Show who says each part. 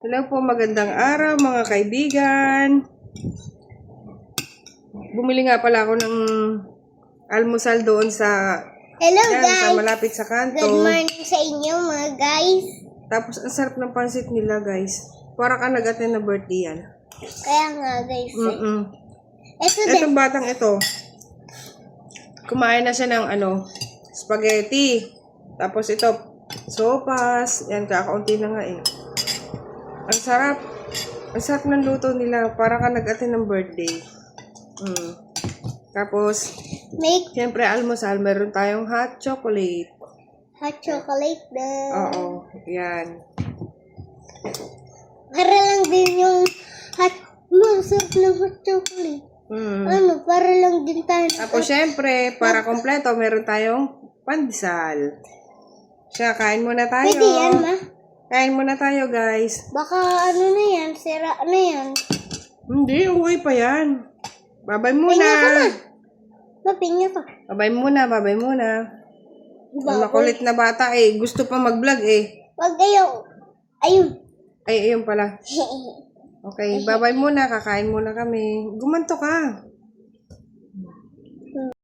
Speaker 1: Hello po, magandang araw mga kaibigan. Bumili nga pala ako ng almusal doon sa
Speaker 2: Hello
Speaker 1: yan,
Speaker 2: guys!
Speaker 1: sa malapit sa kanto.
Speaker 2: Good morning sa inyo mga guys.
Speaker 1: Tapos ang sarap ng pansit nila guys. Para ka nag-attend na birthday yan.
Speaker 2: Kaya nga guys. Ito din.
Speaker 1: Etong batang ito, kumain na siya ng spaghetti. Tapos ito, sopas. Yan, kakaunti na nga eh. Ang sarap. Ang sarap ng luto nila. Para ka nag-attend ng birthday. Tapos, siyempre almusal, meron tayong hot chocolate.
Speaker 2: Hot chocolate din.
Speaker 1: Oo, yan.
Speaker 2: Para lang din yung masarap ng hot chocolate. Para lang din tayo.
Speaker 1: Tapos, siyempre, para kompleto, meron tayong pandesal. Siya, kain muna tayo.
Speaker 2: Pwede yan, ma?
Speaker 1: Kain muna tayo, guys.
Speaker 2: Baka na yan, sira na yan.
Speaker 1: Hindi, okay pa yan. Babay muna.
Speaker 2: Mapinga ka.
Speaker 1: Babay muna. Ang makulit na bata eh. Gusto pa mag-vlog eh.
Speaker 2: Wag kayo. Ayun.
Speaker 1: Ay, ayun pala. Okay, babay muna. Kakain muna kami. Gumanto ka.